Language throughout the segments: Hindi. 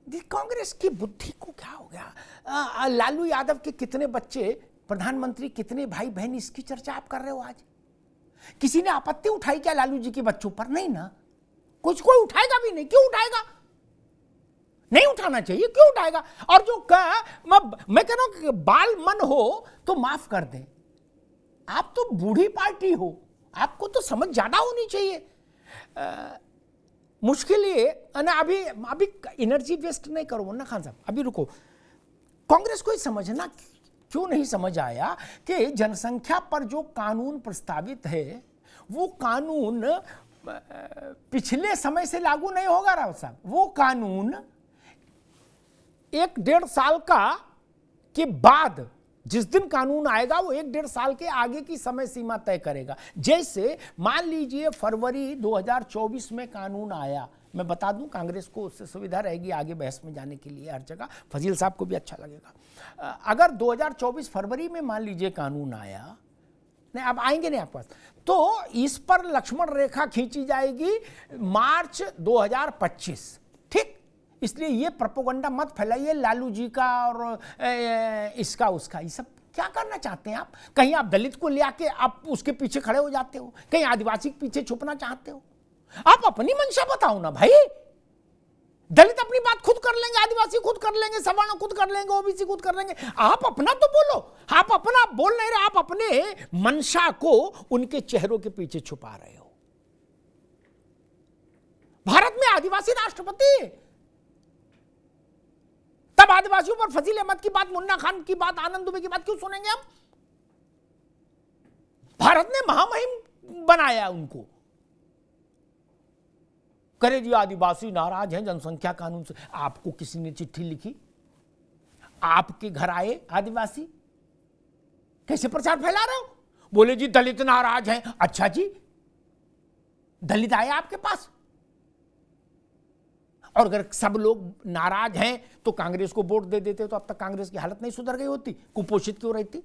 कांग्रेस की बुद्धि को क्या हो गया? लालू यादव के कितने बच्चे प्रधानमंत्री, कितने भाई बहन, इसकी चर्चा आप कर रहे हो आज? किसी ने आपत्ति उठाई क्या लालू जी के बच्चों पर? नहीं ना, कुछ कोई उठाएगा भी नहीं। क्यों उठाएगा? नहीं उठाना चाहिए, क्यों उठाएगा? और जो मैं कह रहा हूं कि बाल मन हो तो माफ कर दें। आप तो बूढ़ी पार्टी हो, आपको तो समझ ज्यादा होनी चाहिए। मुश्किल ये ना, अभी एनर्जी वेस्ट नहीं करो ना खान साहब, अभी रुको। कांग्रेस को समझना क्यों नहीं समझ आया कि जनसंख्या पर जो कानून प्रस्तावित है वो कानून पिछले समय से लागू नहीं होगा रावत साहब। वो कानून 1-1.5 साल के बाद, जिस दिन कानून आएगा वो 1-1.5 साल के आगे की समय सीमा तय करेगा। जैसे मान लीजिए फरवरी 2024 में कानून आया, मैं बता दूं कांग्रेस को उससे सुविधा रहेगी आगे बहस में जाने के लिए हर जगह, फजील साहब को भी अच्छा लगेगा। अगर 2024 फरवरी में मान लीजिए कानून आया, नहीं अब आएंगे नहीं आपके पास, तो इस पर लक्ष्मण रेखा खींची जाएगी मार्च 2025, ठीक? इसलिए ये प्रोपेगेंडा मत फैलाइए लालू जी का और इसका उसका। ये सब क्या करना चाहते हैं आप? कहीं आप दलित को ले आके आप उसके पीछे खड़े हो जाते हो, कहीं आदिवासी के पीछे छुपना चाहते हो। आप अपनी मंशा बताओ ना भाई। दलित अपनी बात खुद कर लेंगे, आदिवासी खुद कर लेंगे, सवर्ण खुद कर लेंगे, ओबीसी खुद कर लेंगे। आप अपना तो बोलो। आप अपना बोल नहीं रहे, आप अपने मंशा को उनके चेहरों के पीछे छुपा रहे हो। भारत में आदिवासी राष्ट्रपति, तब आदिवासियों पर फजील अहमद की बात, मुन्ना खान की बात, आनंद दुबे की बात क्यों सुनेंगे हम? भारत ने महामहिम बनाया उनको। करे जी आदिवासी नाराज हैं जनसंख्या कानून से। आपको किसी ने चिट्ठी लिखी? आपके घर आए आदिवासी? कैसे प्रचार फैला रहे हो? बोले जी दलित नाराज हैं। अच्छा जी, दलित आए आपके पास? और अगर सब लोग नाराज हैं तो कांग्रेस को वोट दे देते तो अब तक कांग्रेस की हालत नहीं सुधर गई होती, कुपोषित क्यों रहती?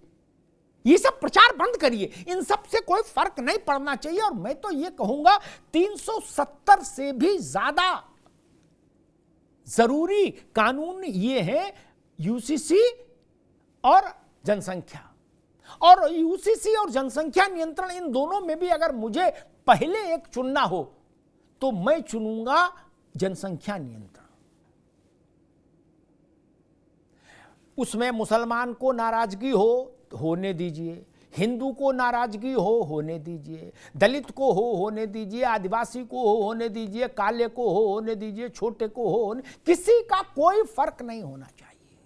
ये सब प्रचार बंद करिए, इन सब से कोई फर्क नहीं पड़ना चाहिए। और मैं तो ये कहूंगा 370 से भी ज्यादा जरूरी कानून ये है यूसीसी और जनसंख्या। और यूसीसी और जनसंख्या नियंत्रण, इन दोनों में भी अगर मुझे पहले एक चुनना हो तो मैं चुनूंगा जनसंख्या नियंत्रण। उसमें मुसलमान को नाराजगी हो होने दीजिए, हिंदू को नाराजगी होने दीजिए, दलित को होने दीजिए, आदिवासी को होने दीजिए, काले को होने दीजिए, छोटे को होने, किसी का कोई फर्क नहीं होना चाहिए।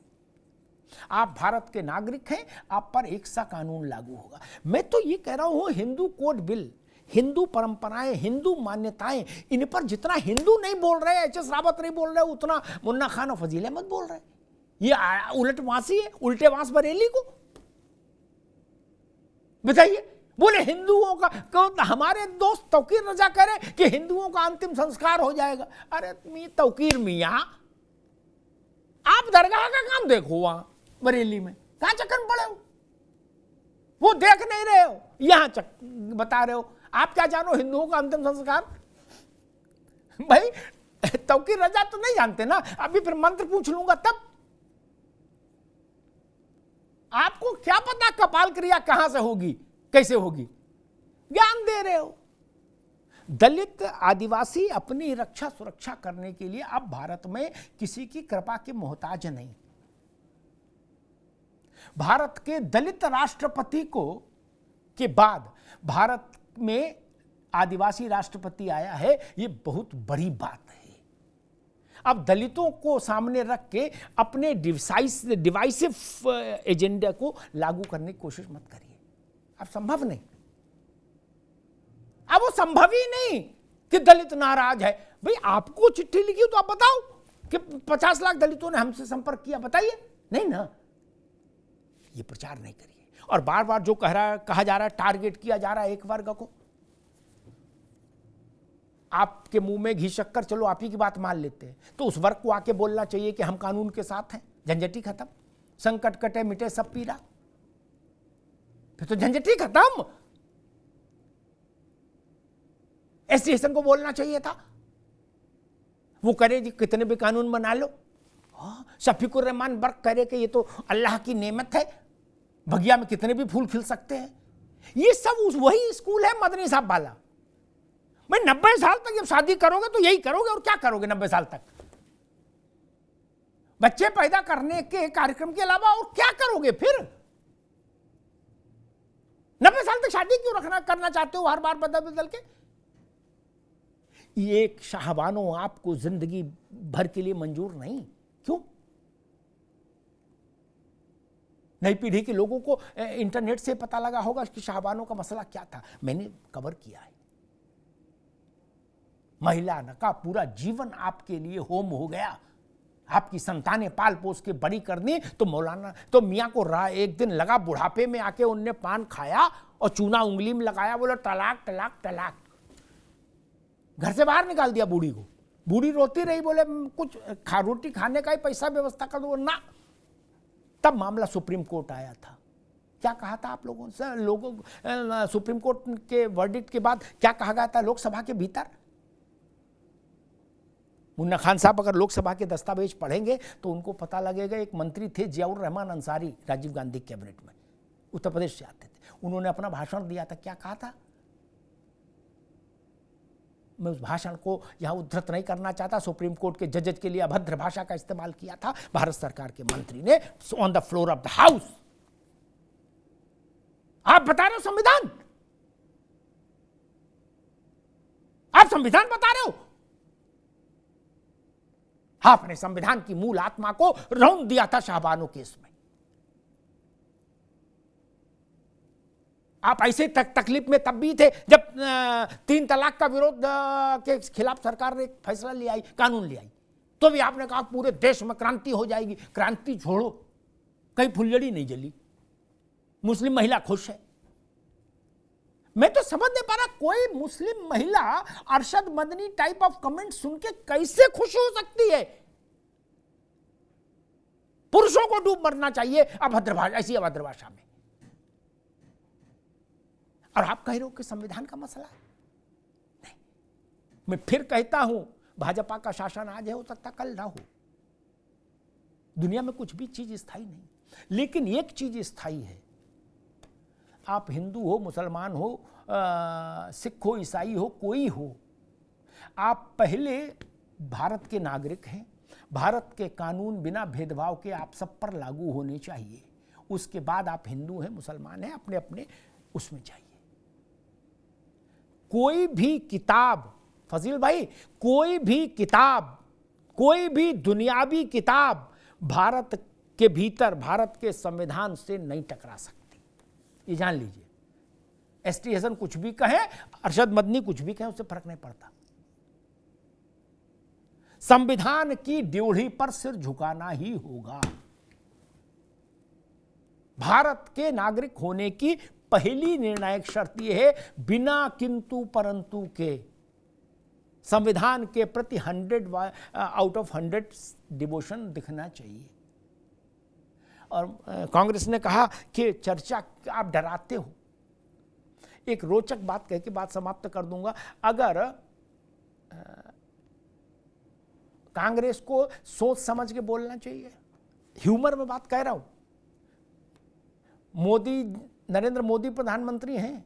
आप भारत के नागरिक हैं, आप पर एक सा कानून लागू होगा। मैं तो ये कह रहा हूं हिंदू कोड बिल, हिंदू परंपराएं, हिंदू मान्यताएं, इन पर जितना हिंदू नहीं बोल रहे, एच.एस. रावत नहीं बोल रहे, उतना मुन्ना खान और फजील अहमद बोल रहे। ये उलटवासी है, उल्टे वास बरेली को बताइए। बोले हिंदुओं का हमारे दोस्त तौकीर रजा करे कि हिंदुओं का अंतिम संस्कार हो जाएगा। अरे तौकीर मियां, आप दरगाह का काम देखो वहां बरेली में, कहां चक्कर में पड़े हो? वो देख नहीं रहे हो, यहां बता रहे हो। आप क्या जानो हिंदुओं का अंतिम संस्कार? भाई तौकीर रजा तो नहीं जानते ना, अभी फिर मंत्र पूछ लूंगा तब। आपको क्या पता कपाल क्रिया कहां से होगी, कैसे होगी? ज्ञान दे रहे हो। दलित आदिवासी अपनी रक्षा सुरक्षा करने के लिए अब भारत में किसी की कृपा के मोहताज नहीं। भारत के दलित राष्ट्रपति को के बाद भारत में आदिवासी राष्ट्रपति आया है, ये बहुत बड़ी बात है। अब दलितों को सामने रख के अपने डिवाइसिव एजेंडा को लागू करने की कोशिश मत करिए, अब संभव नहीं। अब वो संभव ही नहीं कि दलित नाराज है। भाई आपको चिट्ठी लिखी तो आप बताओ कि 50 लाख दलितों ने हमसे संपर्क किया, बताइए। नहीं ना, ये प्रचार नहीं करिए। और बार बार जो कहा जा रहा है, टारगेट किया जा रहा है एक वर्ग को, आपके मुंह में घी शक्कर, चलो आप ही की बात मान लेते हैं, तो उस वर्ग को आके बोलना चाहिए कि हम कानून के साथ हैं, झंझटी खत्म, संकट कटे मिटे सब पीरा, फिर तो झंझटी खत्म। एसोसिएशन को बोलना चाहिए था, वो करे जी कितने भी कानून बना लो, शफीकुर रहमान बर्क करे कि ये तो अल्लाह की नेमत है, बगिया में कितने भी फूल खिल सकते हैं। ये सब वही स्कूल है मदनी साहब वाला। भाई 90 साल तक जब शादी करोगे तो यही करोगे, और क्या करोगे 90 साल तक? बच्चे पैदा करने के कार्यक्रम के अलावा और क्या करोगे फिर? 90 साल तक शादी क्यों करना चाहते हो हर बार बदल बदल के? ये शाहबानो आपको जिंदगी भर के लिए मंजूर नहीं। क्यों? नई पीढ़ी के लोगों को इंटरनेट से पता लगा होगा कि शाहबानों का मसला क्या था। मैंने कवर किया है। महिला का पूरा जीवन आपके लिए होम हो गया। आपकी संतानें पाल पोस के बड़ी करनी, तो मियाँ को एक दिन लगा बुढ़ापे में आके उनने पान खाया और चूना उंगली में लगाया, बोला तलाक तलाक तलाक। घर से बाहर निकाल दिया बूढ़ी को। बूढ़ी रोती रही, बोले कुछ रोटी खाने का ही पैसा व्यवस्था कर दो ना। तब मामला सुप्रीम कोर्ट आया था। क्या कहा था आप लोगों से? सुप्रीम कोर्ट के वर्डिक्ट के बाद क्या कहा गया था लोकसभा के भीतर? मुन्ना खान साहब अगर लोकसभा के दस्तावेज पढ़ेंगे तो उनको पता लगेगा। एक मंत्री थे जियाउर रहमान अंसारी, राजीव गांधी कैबिनेट में, उत्तर प्रदेश से आते थे। उन्होंने अपना भाषण दिया था। क्या कहा था? मैं उस भाषण को यहां उद्धृत नहीं करना चाहता। सुप्रीम कोर्ट के जजेज के लिए अभद्र भाषा का इस्तेमाल किया था भारत सरकार के मंत्री ने on the floor of the house. आप बता रहे हो संविधान? आप संविधान बता रहे हो? आपने संविधान की मूल आत्मा को रौंद दिया था शाहबानो केस में। आप ऐसे तकलीफ में तब भी थे जब 3 तलाक का विरोध के खिलाफ सरकार ने एक फैसला ले आई, कानून ले आई, तो भी आपने कहा पूरे देश में क्रांति हो जाएगी। क्रांति छोड़ो, कहीं फुलझड़ी नहीं जली, मुस्लिम महिला खुश है। मैं तो समझ नहीं पा रहा, कोई मुस्लिम महिला Arshad Madani type of comment सुन के कैसे खुश हो सकती है? पुरुषों को डूब मरना चाहिए अभद्र भाषा, ऐसी अभद्र भाषा में। और आप कह रहे हो कि संविधान का मसला नहीं। मैं फिर कहता हूं, भाजपा का शासन आज है, हो सकता कल ना हो। दुनिया में कुछ भी चीज स्थायी नहीं, लेकिन एक चीज स्थायी है। आप हिंदू हो, मुसलमान हो, सिख हो, ईसाई हो, कोई हो, आप पहले भारत के नागरिक हैं। भारत के कानून बिना भेदभाव के आप सब पर लागू होने चाहिए। उसके बाद आप हिंदू हैं, मुसलमान हैं, अपने अपने उसमें जाइए। कोई भी किताब, फजील भाई, कोई भी किताब, कोई भी दुनियावी किताब भारत के भीतर, भारत के संविधान से नहीं टकरा सकती। ये जान लीजिए। एसटी हसन कुछ भी कहे, अरशद मदनी कुछ भी कहे, उससे फर्क नहीं पड़ता। संविधान की ड्योढ़ी पर सिर झुकाना ही होगा। भारत के नागरिक होने की पहली निर्णायक शर्त यह है, बिना किंतु परंतु के संविधान के प्रति 100 आउट ऑफ 100 डिवोशन दिखना चाहिए। और कांग्रेस ने कहा कि चर्चा आप डराते हो। एक रोचक बात कह के बात समाप्त कर दूंगा। अगर कांग्रेस को सोच समझ के बोलना चाहिए, ह्यूमर में बात कह रहा हूं। नरेंद्र मोदी प्रधानमंत्री हैं,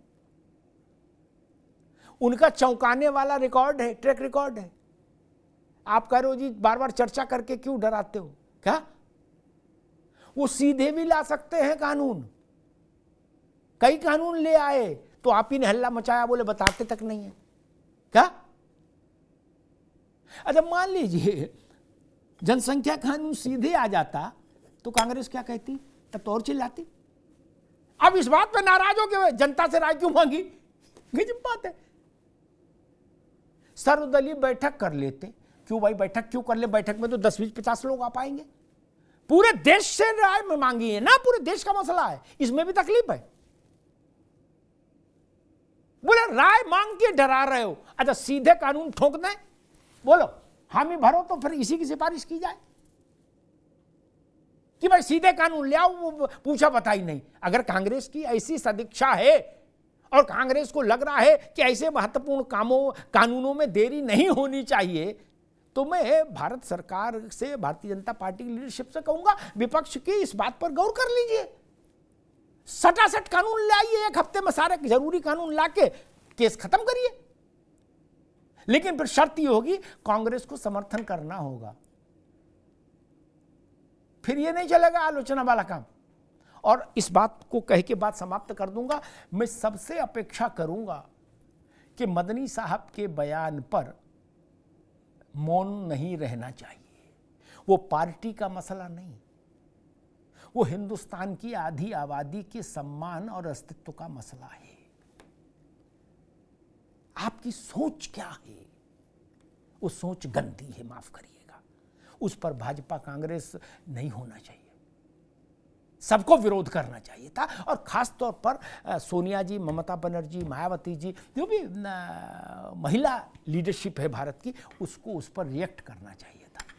उनका चौंकाने वाला रिकॉर्ड है, ट्रैक रिकॉर्ड है। आप कह रहे हो जी बार बार चर्चा करके क्यों डराते हो? क्या वो सीधे भी ला सकते हैं कानून? कई कानून ले आए तो आप ही ने हल्ला मचाया, बोले बताते तक नहीं है। क्या? अच्छा, मान लीजिए जनसंख्या कानून सीधे आ जाता तो कांग्रेस क्या कहती? तब तो और चिल्लाती। अब इस बात पे नाराज हो कि जनता से राय क्यों मांगी? गजब बात है। सर्वदलीय बैठक कर लेते। क्यों भाई बैठक क्यों कर ले? बैठक में तो 10-20-50 लोग आ पाएंगे। पूरे देश से राय में मांगी है ना, पूरे देश का मसला है, इसमें भी तकलीफ है। बोले राय मांग के डरा रहे हो। अच्छा, सीधे कानून ठोक दें, बोलो हामी भरो, तो फिर इसी की सिफारिश की जाए कि भाई सीधे कानून ले आओ, वो पूछा बताई नहीं। अगर कांग्रेस की ऐसी सदिच्छा है और कांग्रेस को लग रहा है कि ऐसे महत्वपूर्ण कानूनों में देरी नहीं होनी चाहिए, तो मैं भारत सरकार से, भारतीय जनता पार्टी की लीडरशिप से कहूंगा, विपक्ष की इस बात पर गौर कर लीजिए। सटासट कानून लाइए, एक हफ्ते में सारे जरूरी कानून लाके केस खत्म करिए। लेकिन फिर शर्त ये होगी, कांग्रेस को समर्थन करना होगा, फिर ये नहीं चलेगा आलोचना वाला काम। और इस बात को कह के बात समाप्त कर दूंगा। मैं सबसे अपेक्षा करूंगा कि मदनी साहब के बयान पर मौन नहीं रहना चाहिए। वो पार्टी का मसला नहीं, वो हिंदुस्तान की आधी आबादी के सम्मान और अस्तित्व का मसला है। आपकी सोच क्या है? वो सोच गंदी है, माफ करिएगा। उस पर भाजपा कांग्रेस नहीं होना चाहिए, सबको विरोध करना चाहिए था। और खास तौर पर सोनिया जी, ममता बनर्जी, मायावती जी, जो भी महिला लीडरशिप है भारत की, उसको उस पर रिएक्ट करना चाहिए।